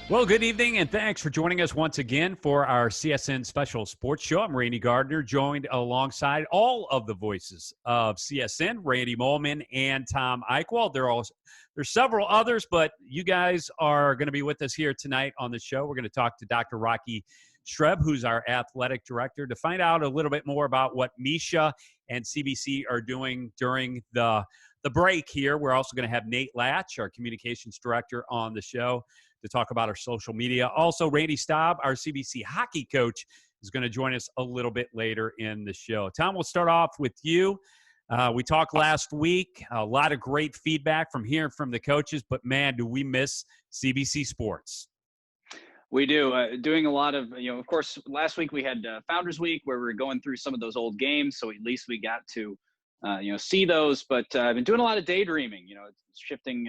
Well, good evening, and thanks for joining us once again for our CSN Special Sports Show. I'm Randy Gardner, joined alongside all of the voices of CSN, Randy Molman and Tom Eichwald. There's several others, but you guys are going to be with us here tonight on the show. We're going to talk to Dr. Rocky Streb, who's our athletic director, to find out a little bit more about what Misha and CBC are doing during the break here. We're also going to have Nate Latch, our communications director, on the show to talk about our social media. Also, Randy Staub, our CBC hockey coach, is going to join us a little bit later in the show. Tom, we'll start off with you. We talked last week, a lot of great feedback from hearing from the coaches, but man, do we miss CBC sports. We do. Doing a lot of, of course, last week we had Founders Week where we were going through some of those old games, so at least we got to see those, but I've been doing a lot of daydreaming, shifting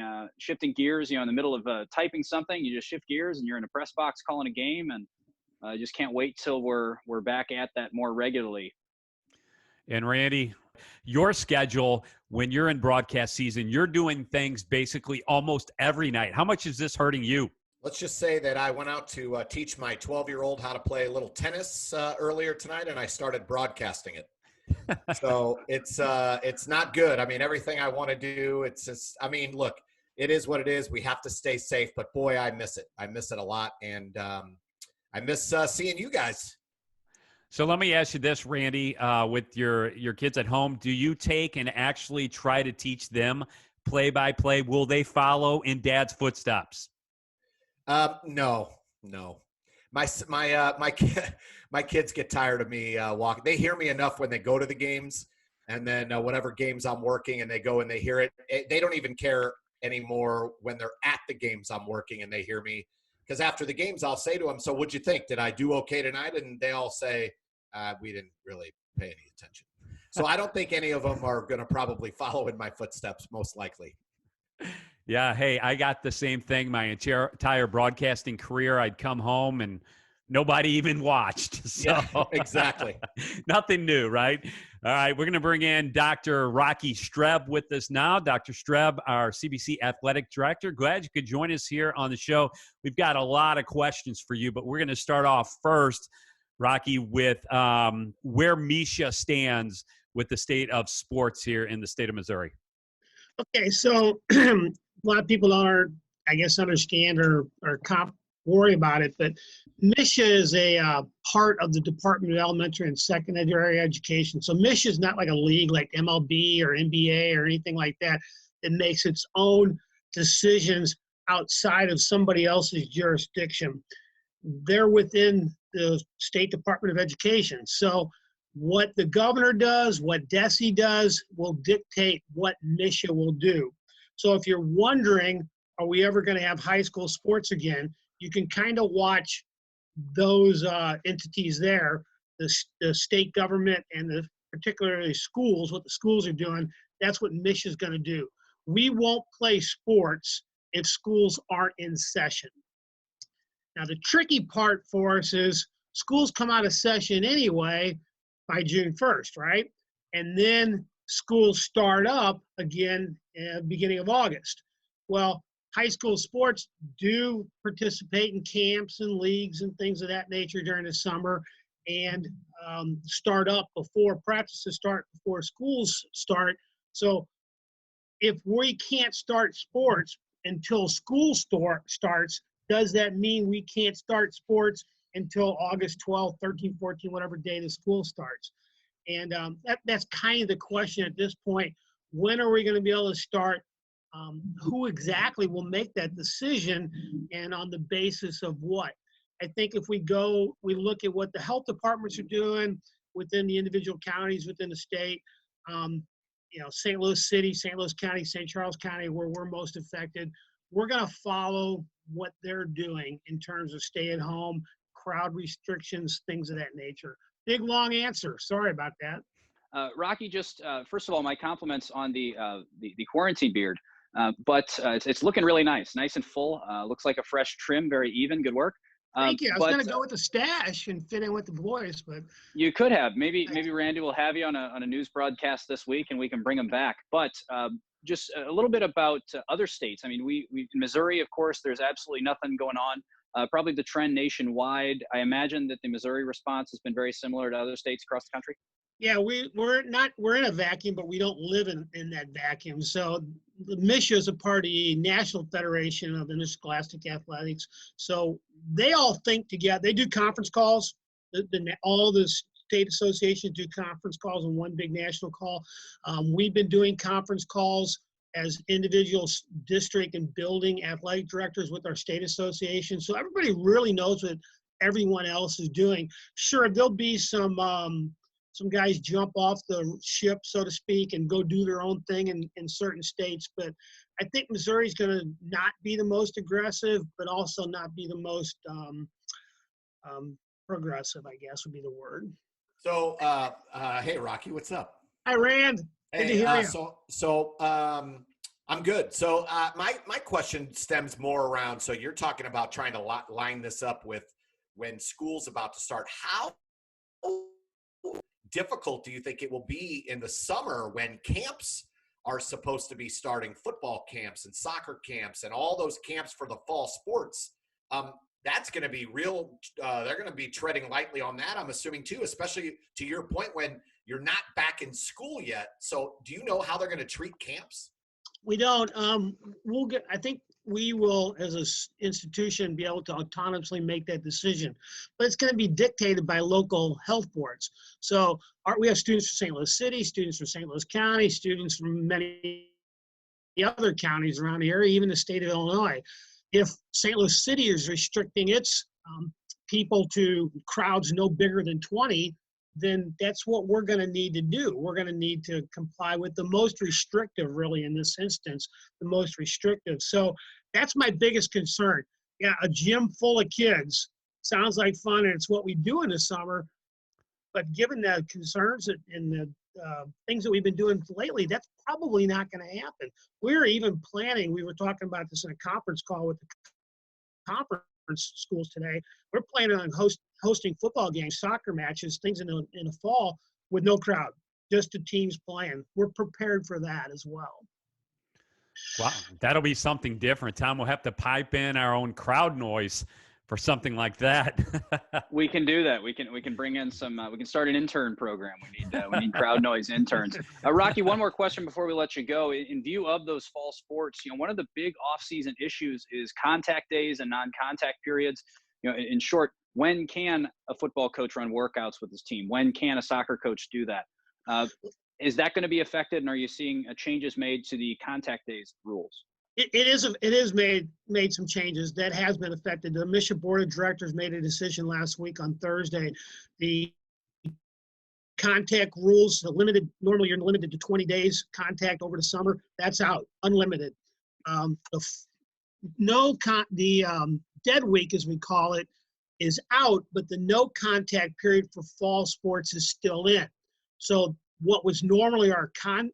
gears, in the middle of typing something, you just shift gears and you're in a press box calling a game, and I just can't wait till we're back at that more regularly. And Randy, your schedule when you're in broadcast season, you're doing things basically almost every night. How much is this hurting you? Let's just say that I went out to teach my 12-year-old how to play a little tennis earlier tonight, and I started broadcasting it. So it's not good. I mean, everything I want to do, it's just, look, it is what it is. We have to stay safe, but boy, I miss it. I miss it a lot. And I miss seeing you guys. So let me ask you this, Randy, with your kids at home, do you take and actually try to teach them play by play? Will they follow in Dad's footsteps? No. My kids get tired of me walking. They hear me enough when they go to the games, and then whatever games I'm working and they go and they hear it. They don't even care anymore when they're at the games I'm working and they hear me. Because after the games, I'll say to them, "So what'd you think? Did I do okay tonight?" And they all say, "We didn't really pay any attention." So I don't think any of them are going to probably follow in my footsteps, most likely. Yeah, hey, I got the same thing my entire broadcasting career. I'd come home and nobody even watched. So yeah, exactly. Nothing new, right? All right, we're going to bring in Dr. Rocky Streb with us now. Dr. Streb, our CBC athletic director. Glad you could join us here on the show. We've got a lot of questions for you, but we're going to start off first, Rocky, with where Misha stands with the state of sports here in the state of Missouri. Okay, so a lot of people don't, I guess, understand or worry about it, but Misha is a part of the Department of Elementary and Secondary Education. So Misha is not like a league like MLB or NBA or anything like that that makes its own decisions outside of somebody else's jurisdiction. They're within the State Department of Education. So what the governor does, what DESE does, will dictate what Misha will do. So if you're wondering, are we ever going to have high school sports again, you can kind of watch those entities there, the state government and the particularly schools, what the schools are doing. That's what Misha is going to do. We won't play sports if schools aren't in session. Now, the tricky part for us is schools come out of session anyway by June 1st, right? And then schools start up again beginning of August. Well, high school sports do participate in camps and leagues and things of that nature during the summer and start up before practices start, before schools start. So if we can't start sports until school starts, does that mean we can't start sports until August 12th, 13th, 14th, whatever day the school starts? And that's kind of the question at this point. When are we going to be able to start? Who exactly will make that decision, and on the basis of what? I think if we look at what the health departments are doing within the individual counties within the state, St. Louis City, St. Louis County, St. Charles County, where we're most affected, we're going to follow what they're doing in terms of stay at home, crowd restrictions, things of that nature. Big, long answer. Sorry about that. Rocky, just first of all, my compliments on the quarantine beard. But it's looking really nice and full. Looks like a fresh trim, very even. Good work. Thank you. I was going to go with the stash and fit in with the boys, but you could have. Maybe Randy will have you on a news broadcast this week, and we can bring him back. But just a little bit about other states. I mean, we in Missouri, of course, there's absolutely nothing going on. Probably the trend nationwide. I imagine that the Missouri response has been very similar to other states across the country. Yeah, we're in a vacuum, but we don't live in that vacuum. So the MISHA is a part of the National Federation of Interscholastic Athletics. So they all think together. They do conference calls. All the state associations do conference calls in one big national call. We've been doing conference calls as individual district and building athletic directors with our state association. So everybody really knows what everyone else is doing. Sure, there'll be some guys jump off the ship, so to speak, and go do their own thing in certain states. But I think Missouri's going to not be the most aggressive, but also not be the most progressive, I guess would be the word. So, hey, Rocky, what's up? Hi, Rand. Good to hear you. So I'm good. So my question stems more around, so you're talking about trying to line this up with when school's about to start. How difficult do you think it will be in the summer when camps are supposed to be starting, football camps and soccer camps and all those camps for the fall sports? That's going to be real. They're going to be treading lightly on that, I'm assuming, too, especially to your point when you're not back in school yet. So do you know how they're going to treat camps? We don't. I think we will, as an institution, be able to autonomously make that decision. But it's going to be dictated by local health boards. So we have students from St. Louis City, students from St. Louis County, students from many other counties around the area, even the state of Illinois. If St. Louis City is restricting its people to crowds no bigger than 20, then that's what we're going to need to do. We're going to need to comply with the most restrictive, really, in this instance, the most restrictive. So that's my biggest concern. Yeah, a gym full of kids sounds like fun, and it's what we do in the summer. But given the concerns and the things that we've been doing lately, that's probably not going to happen. We're even planning, we were talking about this in a conference call with the conference schools today. We're planning on hosting football games, soccer matches, things in the fall with no crowd, just the teams playing. We're prepared for that as well. Wow, that'll be something different. Tom, we'll have to pipe in our own crowd noise for something like that. We can do that. We can bring in some. We can start an intern program. We need crowd noise interns. Rocky, one more question before we let you go. In view of those fall sports, one of the big off-season issues is contact days and non-contact periods. In short, when can a football coach run workouts with his team? When can a soccer coach do that? Is that going to be affected, and are you seeing changes made to the contact days rules? It is made some changes. That has been affected. The MISHA Board of Directors made a decision last week on Thursday. The contact rules, normally you're limited to 20 days contact over the summer. That's out, unlimited. Dead week, as we call it, is out, but the no contact period for fall sports is still in. So what was normally our dead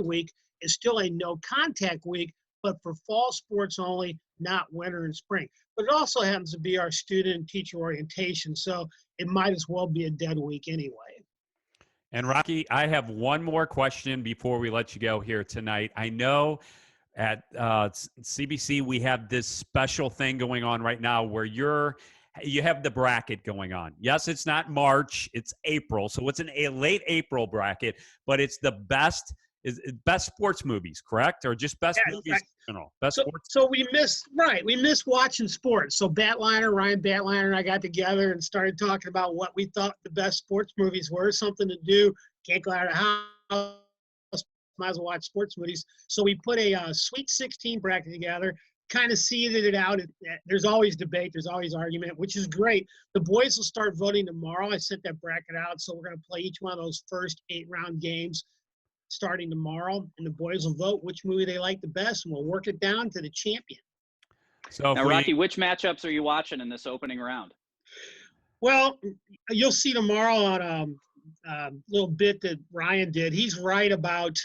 week is still a no contact week, but for fall sports only, not winter and spring. But it also happens to be our student and teacher orientation, so it might as well be a dead week anyway. And Rocky, I have one more question before we let you go here tonight. I know at CBC we have this special thing going on right now where you have the bracket going on. Yes, it's not March, it's April. So it's a late April bracket, but it's the best sports movies, correct? Or just best movies in general? Sports? So we miss watching sports. So Ryan Batliner and I got together and started talking about what we thought the best sports movies were, something to do. Can't go out of the house, might as well watch sports movies. So we put a Sweet 16 bracket together, kind of seeded it out. There's always debate. There's always argument, which is great. The boys will start voting tomorrow. I sent that bracket out, so we're going to play each one of those first 8-round games starting tomorrow, and the boys will vote which movie they like the best, and we'll work it down to the champion. So now, Rocky, which matchups are you watching in this opening round? Well, you'll see tomorrow on a little bit that Ryan did. He's right about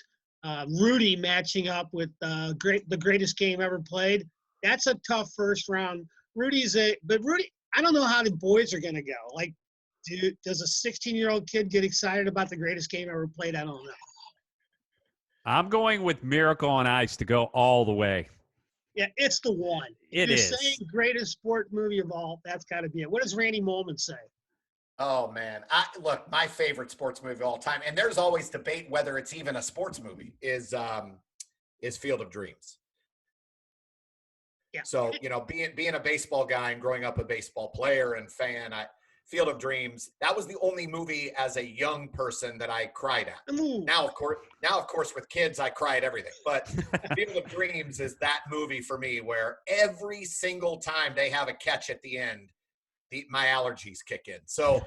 Rudy matching up with the greatest game ever played. That's a tough first round. But Rudy, I don't know how the boys are going to go. Like, does a 16-year-old kid get excited about the greatest game ever played? I don't know. I'm going with Miracle on Ice to go all the way. Yeah, it's the one. It You're is. saying greatest sport movie of all. That's got to be it. What does Randy Molman say? Oh man, look, my favorite sports movie of all time, and there's always debate whether it's even a sports movie, is Field of Dreams. Yeah. So being a baseball guy and growing up a baseball player and fan, Field of Dreams, that was the only movie as a young person that I cried at. Ooh. Now of course with kids I cry at everything, but Field of Dreams is that movie for me where every single time they have a catch at the end, my allergies kick in. So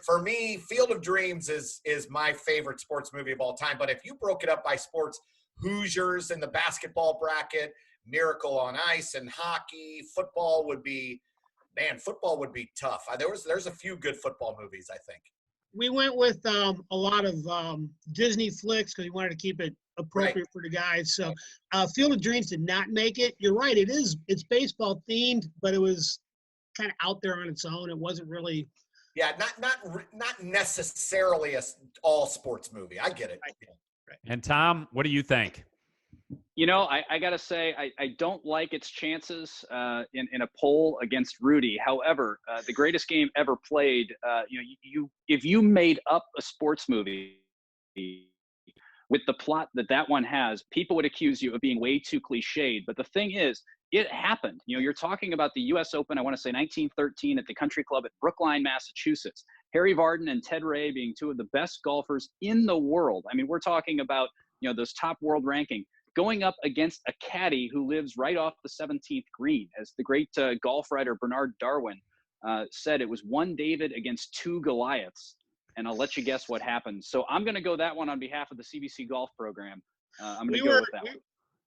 for me, Field of Dreams is my favorite sports movie of all time. But if you broke it up by sports, Hoosiers in the basketball bracket, Miracle on Ice and hockey, football would be tough. There's a few good football movies, I think. We went with a lot of Disney flicks because we wanted to keep it appropriate for the guys. So Field of Dreams did not make it. You're right. It's baseball themed, but it was kind of out there on its own. It wasn't really. Yeah, not necessarily a all sports movie. I get it. Right. Yeah. Right. And Tom, what do you think? I got to say, I don't like its chances in a poll against Rudy. However, the greatest game ever played, if you made up a sports movie with the plot that one has, people would accuse you of being way too cliched. But the thing is, it happened. You're talking about the U.S. Open, I want to say 1913 at the Country Club at Brookline, Massachusetts. Harry Vardon and Ted Ray being two of the best golfers in the world. I mean, we're talking about, those top world ranking, going up against a caddy who lives right off the 17th green. As the great golf writer Bernard Darwin said, it was one David against two Goliaths. And I'll let you guess what happened. So I'm going to go that one on behalf of the CBC Golf Program. I'm going to go with that one.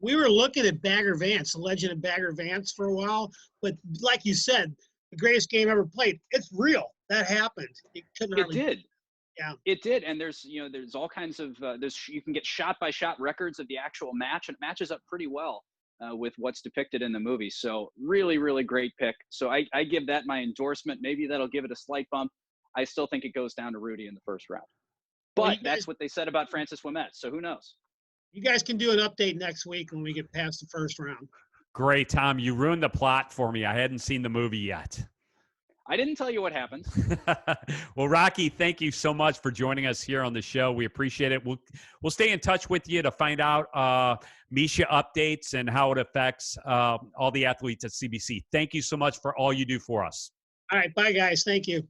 We were looking at Bagger Vance, the legend of Bagger Vance, for a while. But like you said, the greatest game ever played. It's real. That happened. It did. Yeah, it did. And there's all kinds of you can get shot by shot records of the actual match, and it matches up pretty well with what's depicted in the movie. So really, really great pick. So I give that my endorsement. Maybe that'll give it a slight bump. I still think it goes down to Rudy in the first round. But that's what they said about Francis Ouimet. So who knows? You guys can do an update next week when we get past the first round. Great, Tom. You ruined the plot for me. I hadn't seen the movie yet. I didn't tell you what happened. Well, Rocky, thank you so much for joining us here on the show. We appreciate it. We'll stay in touch with you to find out Misha updates and how it affects all the athletes at CBC. Thank you so much for all you do for us. All right. Bye, guys. Thank you.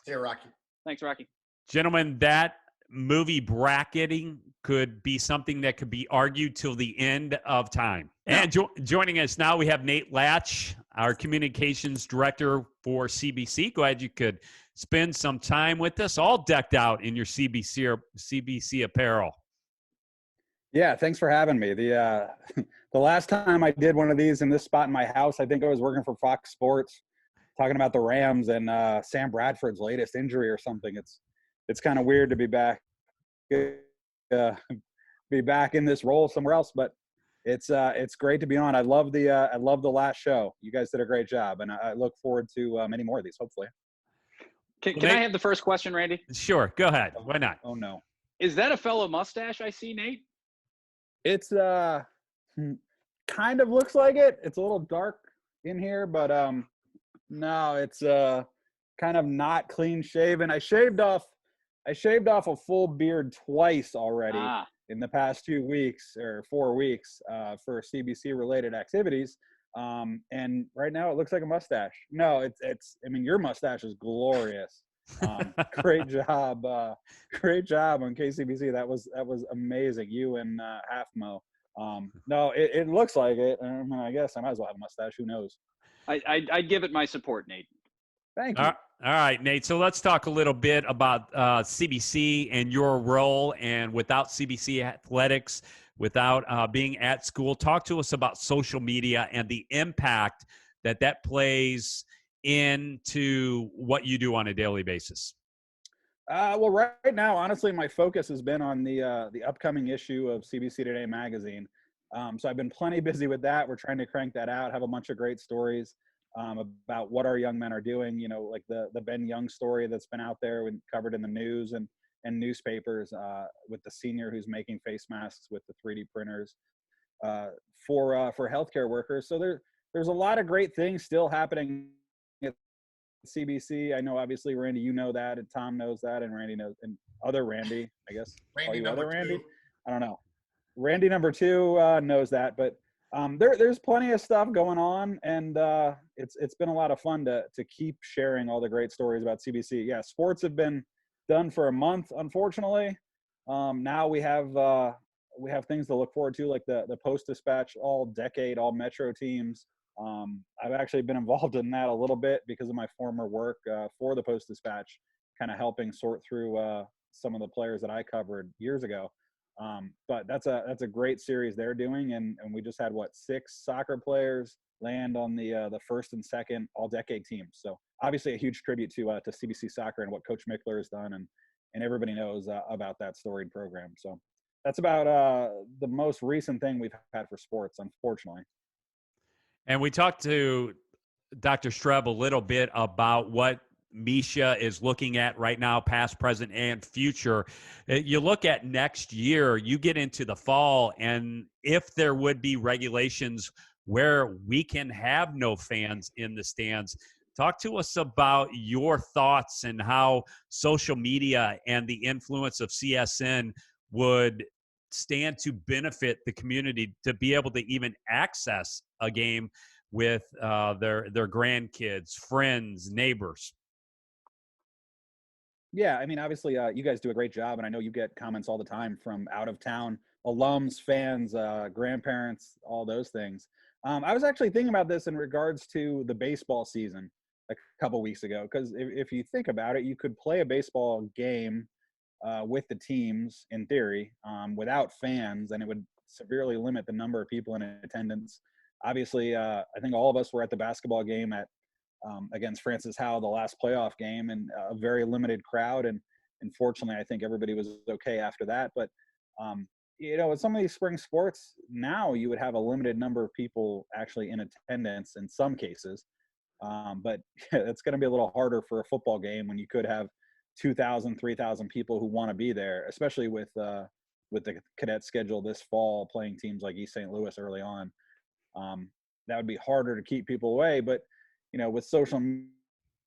See you, Rocky. Thanks, Rocky. Gentlemen, that movie bracketing could be something that could be argued till the end of time. And joining us now, we have Nate Latch, our communications director for CBC. Glad you could spend some time with us, all decked out in your CBC apparel. Yeah, thanks for having me. The last time I did one of these in this spot in my house, I think I was working for Fox Sports, talking about the Rams and Sam Bradford's latest injury or something. It's kind of weird to be back in this role somewhere else, but it's great to be on. I love the last show. You guys did a great job, and I look forward to many more of these, hopefully. Can I have the first question, Randy? Sure, go ahead. Why not? Oh no. Is that a fellow mustache I see, Nate? It's kind of looks like it. It's a little dark in here, but no, it's kind of not clean shaven. I shaved off a full beard twice already in the past 2 weeks or 4 weeks for CBC related activities. And right now it looks like a mustache. No, it's I mean, your mustache is glorious. Great job on KCBC. That was amazing. You and Half Mo. No, it looks like it. I guess I might as well have a mustache. Who knows? I'd give it my support, Nate. Thank you. All right, Nate. So let's talk a little bit about CBC and your role. And without CBC athletics, without being at school, talk to us about social media and the impact that plays into what you do on a daily basis. Well, right now, honestly, my focus has been on the upcoming issue of CBC Today magazine. So I've been plenty busy with that. We're trying to crank that out, have a bunch of great stories. about what our young men are doing. You know, like the Ben Young story that's been out there and covered in the news and newspapers, with the senior who's making face masks with the 3D printers for healthcare workers. So there's a lot of great things still happening at CBC. I know, obviously, Randy, you know that, and Tom knows that, and Randy knows, and other Randy, I guess. Randy you number other Randy? two. I don't know. Randy number two knows that, but there's plenty of stuff going on, and it's been a lot of fun to keep sharing all the great stories about CBC. Yeah, sports have been done for a month, unfortunately. Now we have things to look forward to, like the Post-Dispatch all-decade, all-Metro teams. I've actually been involved in that a little bit because of my former work for the Post-Dispatch, kind of helping sort through some of the players that I covered years ago. But that's a great series they're doing, and we just had 6 soccer players land on the first and second all-decade teams. So obviously a huge tribute to CBC Soccer and what Coach Mickler has done, and everybody knows about that storied program. So that's about the most recent thing we've had for sports, unfortunately. And we talked to Dr. Streb a little bit about what Misha is looking at right now, past, present, and future. You look at next year, you get into the fall, and if there would be regulations where we can have no fans in the stands, talk to us about your thoughts and how social media and the influence of CSN would stand to benefit the community to be able to even access a game with their grandkids, friends, neighbors. Yeah, I mean, obviously, you guys do a great job, and I know you get comments all the time from out of town alums, fans, grandparents, all those things. I was actually thinking about this in regards to the baseball season a couple weeks ago, because if you think about it, you could play a baseball game with the teams in theory without fans, and it would severely limit the number of people in attendance. Obviously, I think all of us were at the basketball game at against Francis Howe, the last playoff game, and a very limited crowd. And unfortunately, I think everybody was okay after that. But with some of these spring sports, now you would have a limited number of people actually in attendance in some cases. But it's going to be a little harder for a football game when you could have 2,000, 3,000 people who want to be there, especially with the cadet schedule this fall, playing teams like East St. Louis early on. That would be harder to keep people away. But with social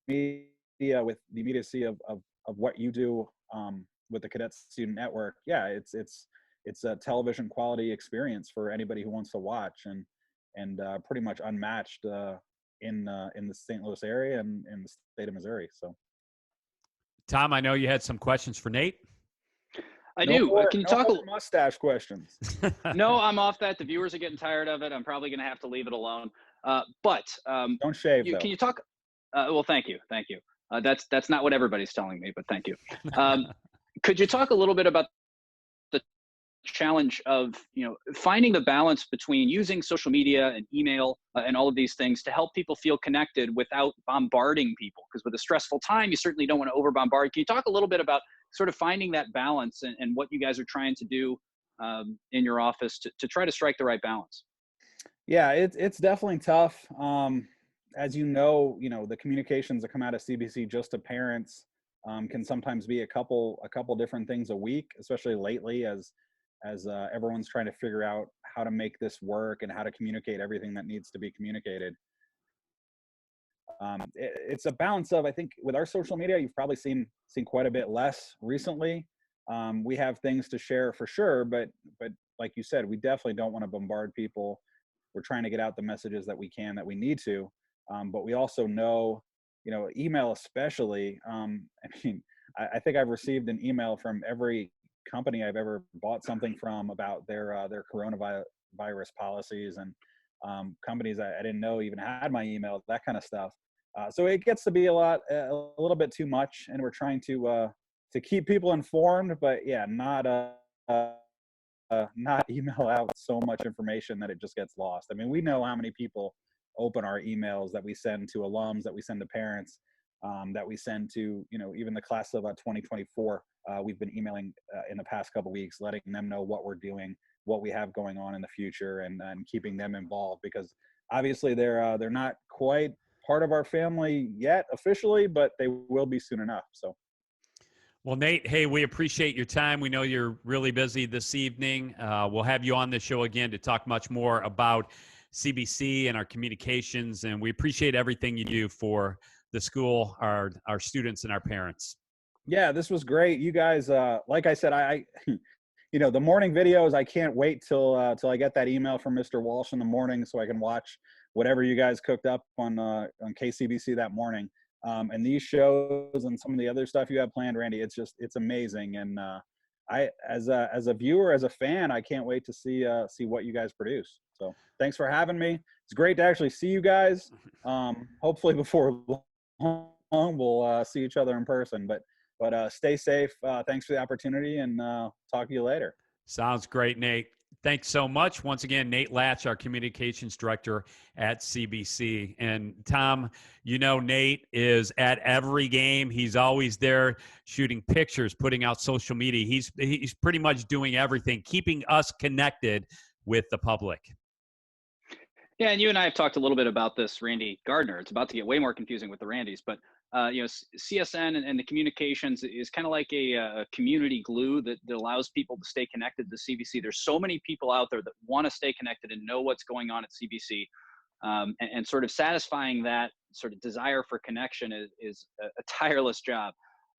media, with the immediacy of what you do with the Cadet Student Network, yeah, it's a television quality experience for anybody who wants to watch, and pretty much unmatched in the St. Louis area and in the state of Missouri. So, Tom, I know you had some questions for Nate. I do. Can you talk more mustache questions? No, I'm off that. The viewers are getting tired of it. I'm probably going to have to leave it alone. But don't shave. Can you talk? Well, thank you. That's not what everybody's telling me, but thank you. Could you talk a little bit about the challenge of finding the balance between using social media and email and all of these things to help people feel connected without bombarding people? Because with a stressful time, you certainly don't want to over bombard. Can you talk a little bit about sort of finding that balance and what you guys are trying to do in your office to try to strike the right balance? Yeah, it's definitely tough. As you know, the communications that come out of CBC just to parents can sometimes be a couple different things a week, especially lately as everyone's trying to figure out how to make this work and how to communicate everything that needs to be communicated. It's a balance of, I think, with our social media, you've probably seen quite a bit less recently. We have things to share for sure, but like you said, we definitely don't want to bombard people. We're trying to get out the messages that we can, that we need to, but we also know, email especially. I think I've received an email from every company I've ever bought something from about their coronavirus policies, and companies I didn't know even had my email, that kind of stuff. So it gets to be a little bit too much, and we're trying to keep people informed, but yeah, not email out so much information that it just gets lost. I mean, we know how many people open our emails that we send to alums, that we send to parents, that we send to, even the class of 2024. We've been emailing in the past couple of weeks, letting them know what we're doing, what we have going on in the future, and keeping them involved, because obviously they're not quite part of our family yet officially, but they will be soon enough. So. Well, Nate, hey, we appreciate your time. We know you're really busy this evening. We'll have you on the show again to talk much more about CBC and our communications, and we appreciate everything you do for the school, our students, and our parents. Yeah, this was great. You guys, like I said, I the morning videos, I can't wait till I get that email from Mr. Walsh in the morning so I can watch whatever you guys cooked up on KCBC that morning. And these shows and some of the other stuff you have planned, Randy, it's amazing. And I, as a viewer, as a fan, I can't wait to see what you guys produce. So thanks for having me. It's great to actually see you guys. Hopefully before long we'll see each other in person. But stay safe. Thanks for the opportunity, and talk to you later. Sounds great, Nate. Thanks so much. Once again, Nate Latch, our communications director at CBC. And Tom, Nate is at every game. He's always there shooting pictures, putting out social media. He's pretty much doing everything, keeping us connected with the public. Yeah, and you and I have talked a little bit about this, Randy Gardner. It's about to get way more confusing with the Randys, but CSN and the communications is kind of like a community glue that allows people to stay connected to CBC. There's so many people out there that want to stay connected and know what's going on at CBC, and sort of satisfying that sort of desire for connection is a tireless job.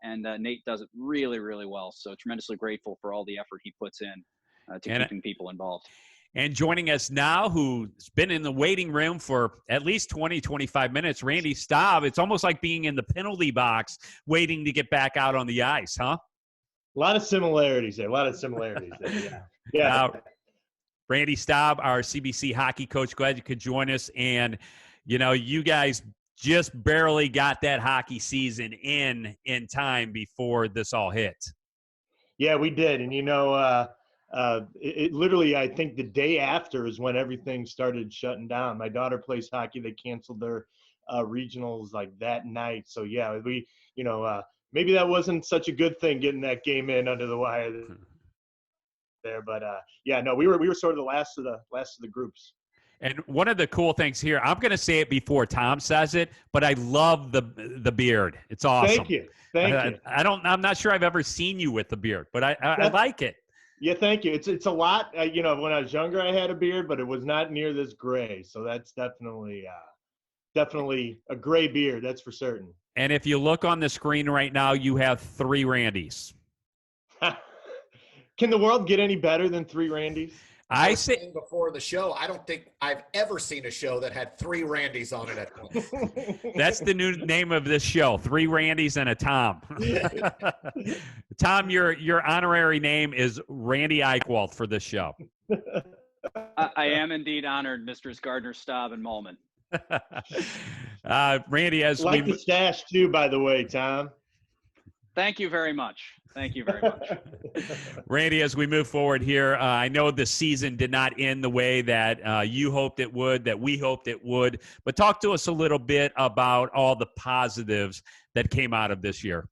And Nate does it really, really well. So tremendously grateful for all the effort he puts in to keeping people involved. And joining us now, who's been in the waiting room for at least 20, 25 minutes, Randy Staub. It's almost like being in the penalty box waiting to get back out on the ice, huh? A lot of similarities there. Yeah. Randy Staub, our CBC hockey coach, glad you could join us. And, you guys just barely got that hockey season in time before this all hit. Yeah, we did. And, it literally, I think the day after is when everything started shutting down. My daughter plays hockey. They canceled their regionals like that night. So yeah, we, maybe that wasn't such a good thing getting that game in under the wire there. But we were sort of the last of the groups. And one of the cool things here, I'm going to say it before Tom says it, but I love the beard. It's awesome. Thank you. I'm not sure I've ever seen you with the beard, but I like it. Yeah, thank you. It's a lot. When I was younger, I had a beard, but it was not near this gray. So that's definitely a gray beard. That's for certain. And if you look on the screen right now, you have 3 Randys. Can the world get any better than 3 Randys? I was saying before the show, I don't think I've ever seen a show that had 3 Randys on it at once. That's the new name of this show: 3 Randys and a Tom. Tom, your honorary name is Randy Eichwald for this show. I am indeed honored, Mr. Gardner, Staub, and Malman. Randy, as like the stash too, by the way, Tom. Thank you very much. Randy, as we move forward here, I know the season did not end the way that you hoped it would, that we hoped it would, but talk to us a little bit about all the positives that came out of this year.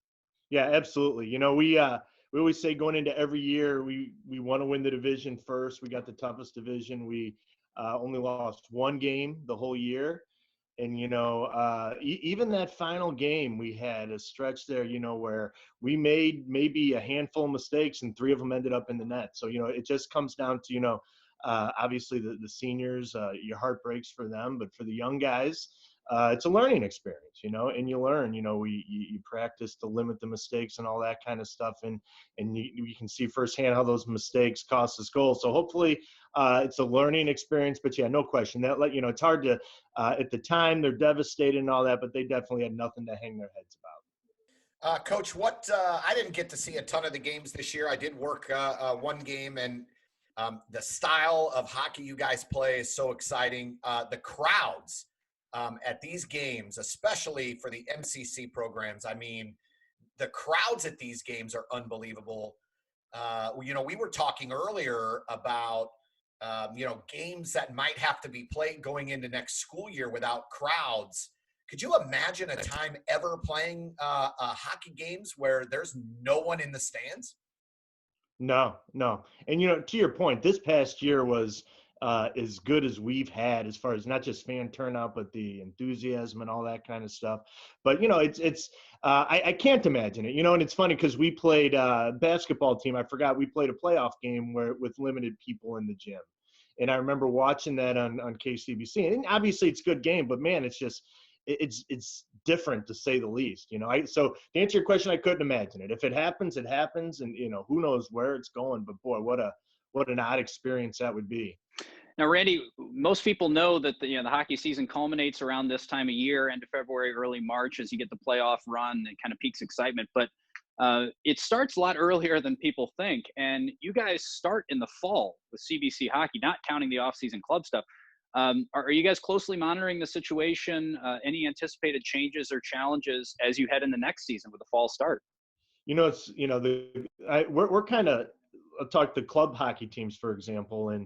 Yeah, absolutely. We always say going into every year, we want to win the division first. We got the toughest division. We only lost 1 game the whole year. And, even that final game, we had a stretch there, where we made maybe a handful of mistakes and 3 of them ended up in the net. So, it just comes down to, obviously the seniors, your heart breaks for them, but for the young guys, it's a learning experience, and you learn, you practice to limit the mistakes and all that kind of stuff. And you can see firsthand how those mistakes cost us goals. So hopefully it's a learning experience, but yeah, no question that, it's hard to, at the time they're devastated and all that, but they definitely had nothing to hang their heads about. Coach, I didn't get to see a ton of the games this year. I did work 1 game, and the style of hockey you guys play is so exciting. The crowds at these games, especially for the MCC programs, I mean, the crowds at these games are unbelievable. We were talking earlier about, games that might have to be played going into next school year without crowds. Could you imagine a time ever playing hockey games where there's no one in the stands? No. And, to your point, this past year was as good as we've had as far as not just fan turnout, but the enthusiasm and all that kind of stuff. But, I can't imagine it, and it's funny because we played basketball team. I forgot we played a playoff game with limited people in the gym. And I remember watching that on KCBC. And obviously it's a good game, but man, it's just, it's different to say the least, So to answer your question, I couldn't imagine it. If it happens, it happens. And, who knows where it's going, but boy, what an odd experience that would be. Now, Randy, most people know that the hockey season culminates around this time of year, end of February, early March, as you get the playoff run and kind of peaks excitement. But it starts a lot earlier than people think. And you guys start in the fall with CBC hockey, not counting the off-season club stuff. Are you guys closely monitoring the situation? Any anticipated changes or challenges as you head in the next season with the fall start? We're kind of talk to club hockey teams, for example, and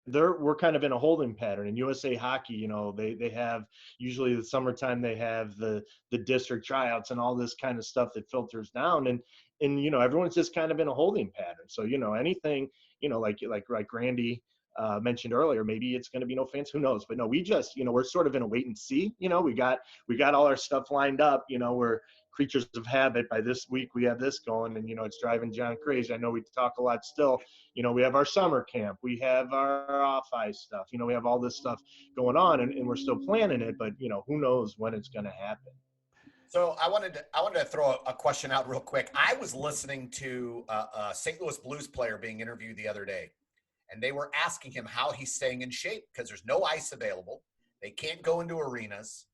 we're kind of in a holding pattern. In USA Hockey, they have usually the summertime they have the district tryouts and all this kind of stuff that filters down, and everyone's just kind of in a holding pattern. So anything like Randy mentioned earlier, maybe it's going to be no fans, who knows? But no, we just we're sort of in a wait and see. We got all our stuff lined up. We're creatures of habit. By this week we have this going, and it's driving John crazy. I know we talk a lot still. We have our summer camp, we have our off ice stuff, we have all this stuff going on, and we're still planning it, but who knows when it's going to happen. So I wanted to throw a question out real quick. I was listening to a St. Louis Blues player being interviewed the other day, and they were asking him how he's staying in shape because there's no ice available. They can't go into arenas.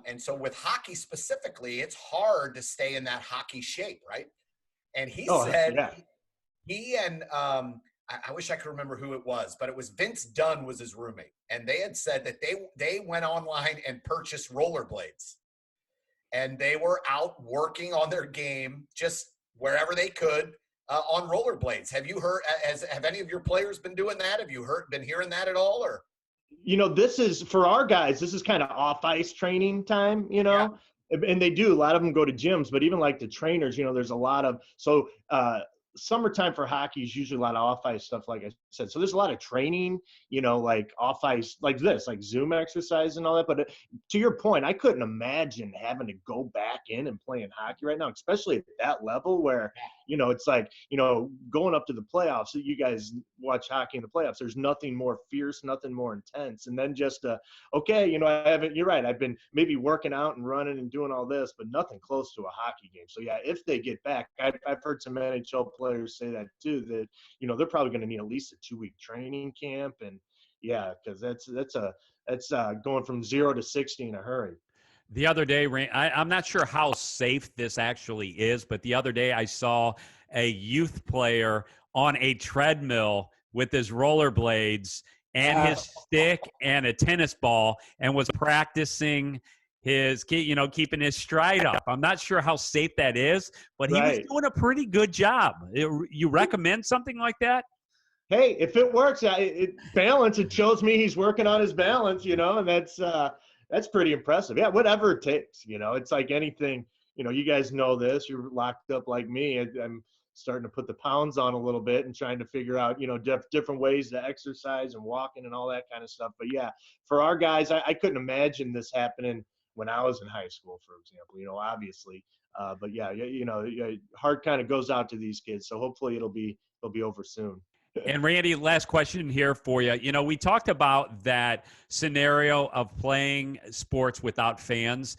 And so with hockey specifically, it's hard to stay in that hockey shape, right? And he said he and I wish I could remember who it was, but it was Vince Dunn was his roommate. And they had said that they went online and purchased rollerblades. And they were out working on their game just wherever they could on rollerblades. Have you heard, have any of your players been doing that? Have you been hearing that at all, or? This is for our guys, this is kind of off ice training time, Yeah. And they do, a lot of them go to gyms, but even like the trainers, there's a lot of, summertime for hockey is usually a lot of off ice stuff, like I said. So there's a lot of training, like off ice, like this, like Zoom exercise and all that. But to your point, I couldn't imagine having to go back in and playing hockey right now, especially at that level where, it's like, going up to the playoffs. You guys watch hockey in the playoffs. There's nothing more fierce, nothing more intense. And then just, you're right. I've been maybe working out and running and doing all this, but nothing close to a hockey game. So yeah, if they get back, I've heard some NHL players say that too, that they're probably going to need at least a 2-week training camp, and because that's going from 0 to 60 in a hurry. The other day, I'm not sure how safe this actually is, but the other day I saw a youth player on a treadmill with his rollerblades and his stick and a tennis ball, and was practicing his, keeping his stride up. I'm not sure how safe that is, but he was doing a pretty good job. You recommend something like that? Hey, if it works, balance, it shows me he's working on his balance, and that's pretty impressive. Yeah, whatever it takes, it's like anything, you guys know this, you're locked up like me. I'm starting to put the pounds on a little bit and trying to figure out, different ways to exercise and walking and all that kind of stuff. But yeah, for our guys, I couldn't imagine this happening when I was in high school, for example, obviously. But yeah, heart kind of goes out to these kids. So hopefully it'll be over soon. And Randy, last question here for you. We talked about that scenario of playing sports without fans.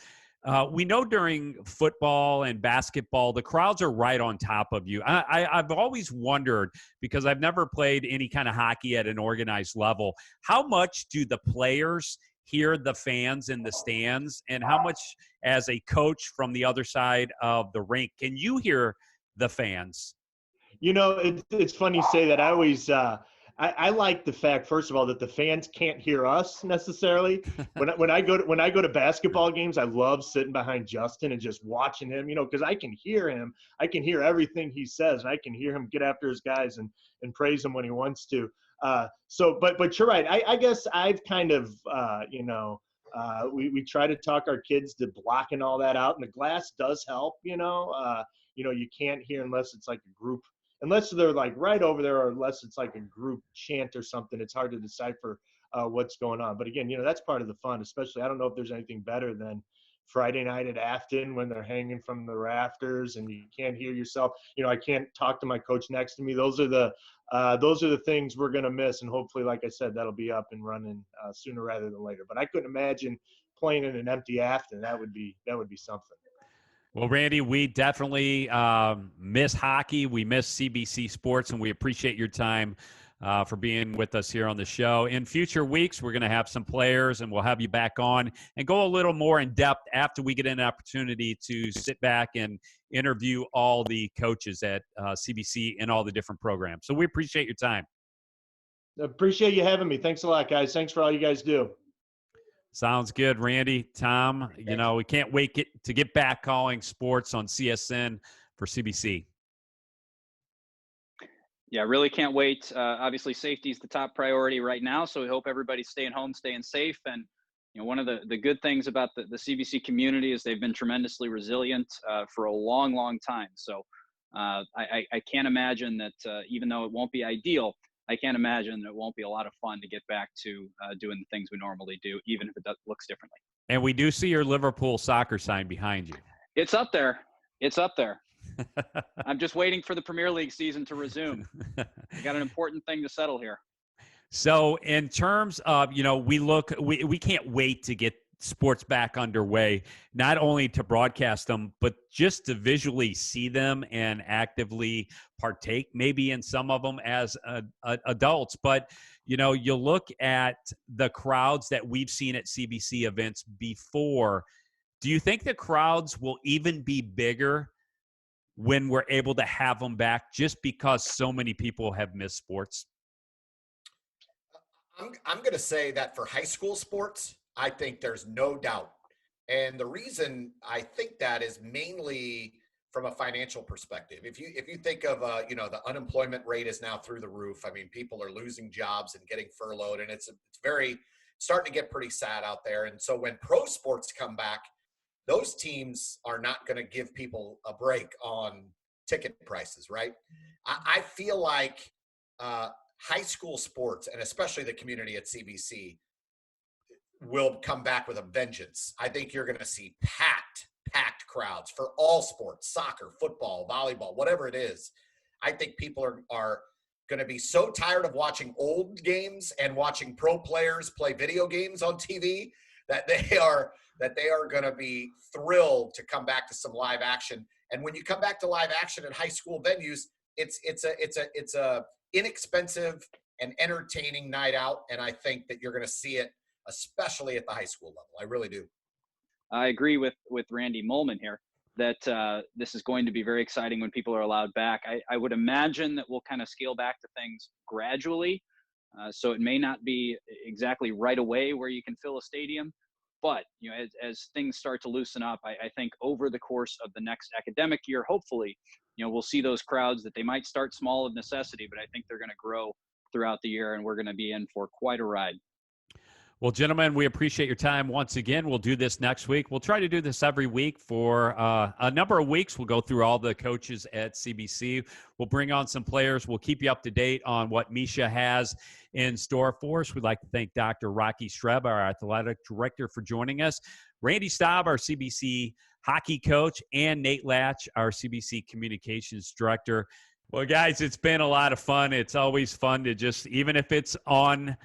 We know during football and basketball, the crowds are right on top of you. I've always wondered, because I've never played any kind of hockey at an organized level, how much do the players hear the fans in the stands, and how much as a coach from the other side of the rink can you hear the fans? It's funny you say that. I always I like the fact, first of all, that the fans can't hear us necessarily. When I go to basketball games, I love sitting behind Justin and just watching him, because I can hear him. I can hear everything he says, and I can hear him get after his guys and praise him when he wants to. But you're right. I guess I've kind of, we try to talk our kids to blocking all that out, and the glass does help, you can't hear unless it's like a group unless they're like right over there, or unless it's like a group chant or something, it's hard to decipher what's going on. But again, that's part of the fun, especially, I don't know if there's anything better than Friday night at Afton when they're hanging from the rafters and you can't hear yourself. I can't talk to my coach next to me. Those are the things we're going to miss. And hopefully, like I said, that'll be up and running sooner rather than later. But I couldn't imagine playing in an empty Afton. That would be something. Well, Randy, we definitely miss hockey. We miss CBC sports, and we appreciate your time for being with us here on the show. In future weeks, we're going to have some players, and we'll have you back on and go a little more in depth after we get an opportunity to sit back and interview all the coaches at CBC and all the different programs. So we appreciate your time. Appreciate you having me. Thanks a lot, guys. Thanks for all you guys do. Sounds good, Randy. Tom, we can't wait to get back calling sports on CSN for CBC. Yeah, really can't wait. Obviously, safety is the top priority right now, so we hope everybody's staying home, staying safe. And one of the good things about the CBC community is they've been tremendously resilient for a long, long time. So I can't imagine that even though it won't be ideal, I can't imagine that it won't be a lot of fun to get back to doing the things we normally do, even if it looks differently. And we do see your Liverpool soccer sign behind you. It's up there. It's up there. I'm just waiting for the Premier League season to resume. We got an important thing to settle here. So in terms of, we can't wait to get sports back underway, not only to broadcast them, but just to visually see them and actively partake maybe in some of them as adults. But, you look at the crowds that we've seen at CBC events before. Do you think the crowds will even be bigger when we're able to have them back just because so many people have missed sports? I'm going to say that for high school sports, I think there's no doubt. And the reason I think that is mainly from a financial perspective. If you think of, the unemployment rate is now through the roof. I mean, people are losing jobs and getting furloughed, and it's starting to get pretty sad out there. And so when pro sports come back, those teams are not going to give people a break on ticket prices, right? I feel like high school sports, and especially the community at CBC, will come back with a vengeance. I think you're going to see packed crowds for all sports, soccer, football, volleyball, whatever it is. I think people are going to be so tired of watching old games and watching pro players play video games on TV that they are going to be thrilled to come back to some live action. And when you come back to live action at high school venues, it's a inexpensive and entertaining night out. And I think that you're going to see it, especially at the high school level. I really do. I agree with Randy Molman here that this is going to be very exciting when people are allowed back. I would imagine that we'll kind of scale back to things gradually. So it may not be exactly right away where you can fill a stadium, but as things start to loosen up, I think over the course of the next academic year, hopefully, we'll see those crowds that they might start small of necessity, but I think they're going to grow throughout the year, and we're going to be in for quite a ride. Well, gentlemen, we appreciate your time once again. We'll do this next week. We'll try to do this every week for a number of weeks. We'll go through all the coaches at CBC. We'll bring on some players. We'll keep you up to date on what Misha has in store for us. We'd like to thank Dr. Rocky Streb, our athletic director, for joining us. Randy Staub, our CBC hockey coach, and Nate Latch, our CBC communications director. Well, guys, it's been a lot of fun. It's always fun to just, even if it's on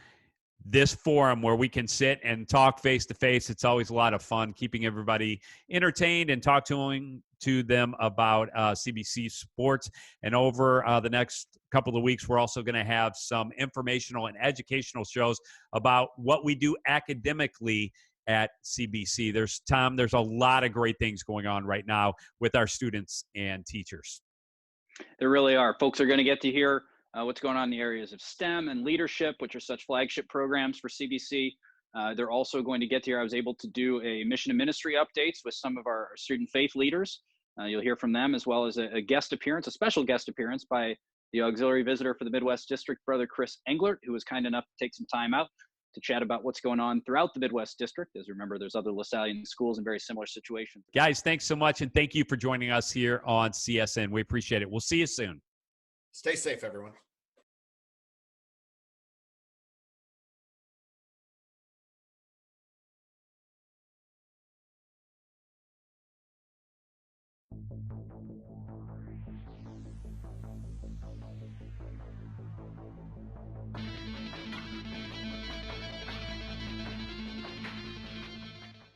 this forum where we can sit and talk face to face, it's always a lot of fun keeping everybody entertained and talk to them about CBC sports. And over the next couple of weeks, we're also going to have some informational and educational shows about what we do academically at CBC. There's a lot of great things going on right now with our students and teachers. There really are. Folks are going to get to hear what's going on in the areas of STEM and leadership, which are such flagship programs for CBC. They're also going to get to hear, I was able to do a mission and ministry updates with some of our student faith leaders. You'll hear from them, as well as a guest appearance, a special guest appearance by the auxiliary visitor for the Midwest District, Brother Chris Englert, who was kind enough to take some time out to chat about what's going on throughout the Midwest District. As remember, there's other LaSallian schools in very similar situations. Guys, thanks so much, and thank you for joining us here on CSN. We appreciate it. We'll see you soon. Stay safe, everyone.